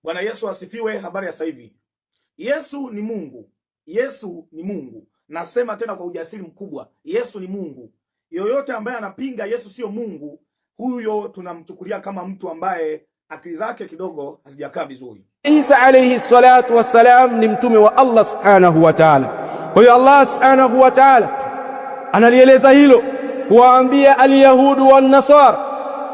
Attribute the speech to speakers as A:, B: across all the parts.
A: Bwana Yesu asifiwe. Habari ya sasa hivi. Yesu ni Mungu. Yesu ni Mungu. Nasema tena kwa ujasiri mkubwa, Yesu ni Mungu. Yoyote ambaye anapinga Yesu sio Mungu, huyo tunamchukulia kama mtu ambaye akili zake kidogo hazijakaa vizuri.
B: Isa alayhi salatu wassalam ni mtume wa Allah subhanahu wa ta'ala. Kwa hiyo Allah subhanahu wa ta'ala analieleza hilo kuwaambia alyahudu wan nasara,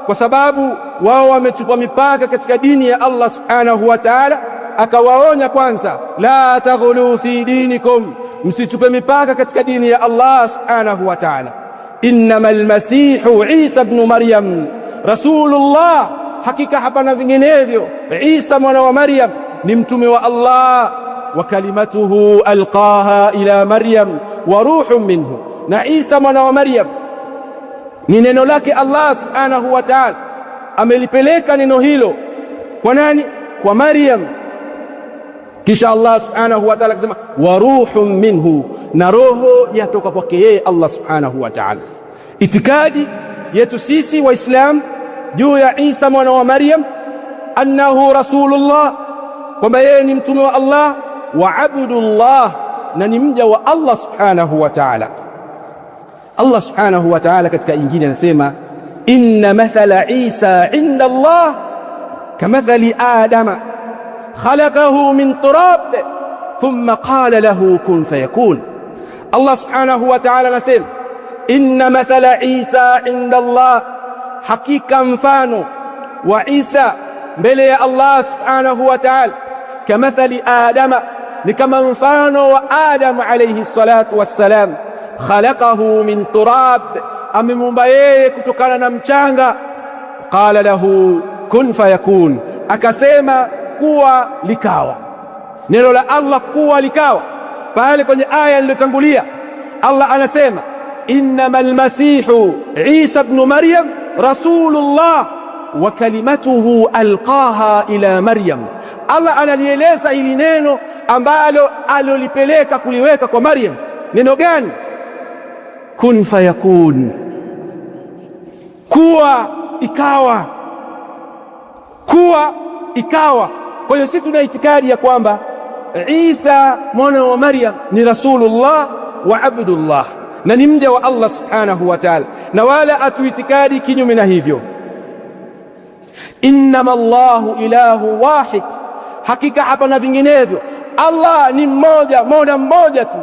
B: kwa sababu wao wamechupa mipaka katika dini ya Allah subhanahu wa ta'ala. Akawaonya kwanza, la taghlu fi dinikum, msichupe mipaka katika dini ya Allah subhanahu wa ta'ala. Innamal masihu Isa ibn Maryam rasulullah, hakika hapana vinginevyo, Isa mwana wa Maryam ni mtume wa Allah. Wa kalimatuhu alqaha ila Maryam wa ruhun minhu, na Isa mwana wa Maryam ni neno lake Allah subhanahu wa ta'ala, amelipeleka neno hilo kwa nani? Kwa Maryam. Kisha Allah subhanahu wa ta'ala akasema wa ruhun minhu, na roho yatoka kwake yeye Allah subhanahu wa ta'ala. Itikadi yetu sisi Waislamu juu ya Isa mwana wa Maryam, annahu rasulullah, kwamba yeye ni mtume wa Allah, wa abdullah, na ni mja wa Allah subhanahu wa ta'ala. Allah subhanahu wa ta'ala katika Injili anasema inna mathala Isa inda Allah kamathali Adama khalaqahu min turab thumma qala lahu kun fayakun. Allah subhanahu wa ta'ala anasema inna mathala Isa inda Allah, hakika mfano wa Isa mbele ya Allah subhanahu wa ta'ala, kamathali Adama, ni kama mfano wa Adam alayhi salatu wassalam. Khalaqahu min turab, amemuumba yeye kutokana na mchanga. Qala lahu kun fayakun, akasema kuwa likawa. Neno la Allah kuwa likawa, pale kwenye aya iliyotangulia Allah anasema innamal masihu Isa ibn Maryam rasulullah wa kalimatuhu alqaha ila Maryam. Allah analieleza hili neno ambalo alolipeleka kuliweka kwa Maryam. Neno gani? Kun fayakun, kuwa ikawa, kuwa ikawa. Kwa hiyo sisi tuna itikadi ya kwamba Isa mwana wa Maryam ni rasulullah wa abdullah, na ni mja wa Allah subhanahu wa ta'ala, na wala atuitikadi kinyume na hivyo. Innama Allahu ilahu wahid, hakika hapana vinginevyo, Allah ni mmoja, mola mmoja tu.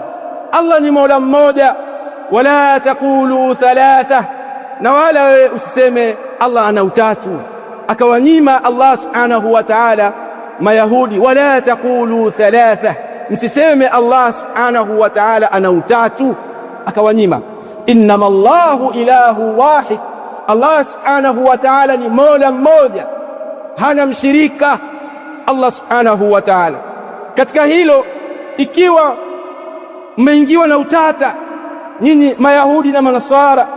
B: Allah ni mola mmoja. Wala taqulu thalatha, na wala wewe usiseme Allah ana utatu. Akawanyima Allah subhanahu wa ta'ala Mayahudi, wala taqulu thalatha, msiseme Allah subhanahu wa ta'ala ana utatu, akawanyima. Innama Allahu ilahu wahid, Allah subhanahu wa ta'ala ni mola mmoja, hana mshirika Allah subhanahu wa ta'ala. Katika hilo, ikiwa mmeingiwa na utata nyinyi Mayahudi na Manasara,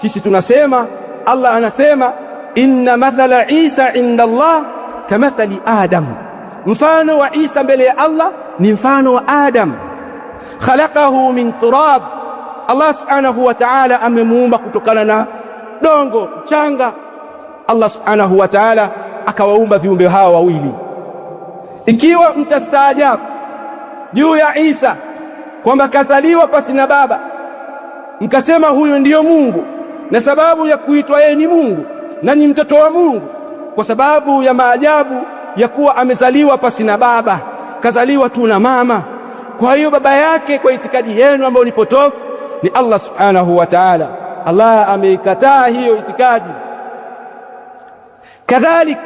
B: sisi tunasema Allah anasema inna mathala Isa inda Allah kamathali Adam, mfano wa Isa mbele ya Allah ni mfano wa Adam. Khalaqahu min turab, Allah subhanahu wa ta'ala amemuumba kutokana na dongo, mchanga. Allah subhanahu wa ta'ala akawaumba viumbe hawa wawili. Ikiwa mtastaajabu juu ya Isa kwamba kazaliwa pasi na baba, mkasema huyu ndiyo Mungu, na sababu ya kuitwa yeye ni Mungu na ni mtoto wa Mungu kwa sababu ya maajabu ya kuwa amezaliwa pasi na baba, kazaliwa tu na mama. Kwa hiyo baba yake kwa itikadi yenu ambayo ni potofu ni Allah subhanahu wa ta'ala. Allah ameikataa hiyo itikadi. Kadhalik,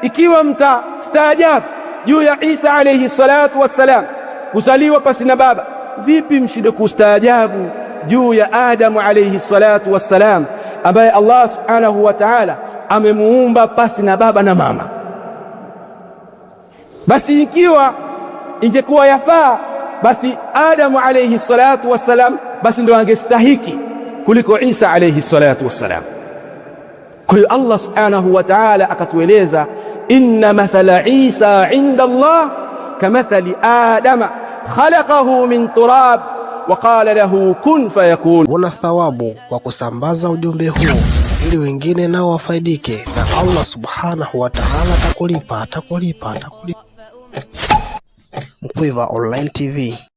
B: ikiwa mtastaajabu juu ya Isa alayhi salatu wassalam kuzaliwa pasi na baba, vipi mshinde kustaajabu juu ya Adamu alayhi salatu wassalam ambaye Allah subhanahu wa ta'ala amemuumba pasi na baba na mama? Basi ikiwa ingekuwa yafaa, basi Adamu alayhi salatu wassalam basi ndio angestahiki kuliko Isa alayhi salatu wassalam. Kwa hiyo Allah subhanahu wa ta'ala akatueleza inna mathala Isa inda Allah kamathali Adama khalaqahu min turab wa qala lahu kun fayakun.
C: Una thawabu kwa kusambaza ujumbe huu ili wengine nao wafaidike na Allah subhanahu wa ta'ala atakulipa. Mkwiva Online TV.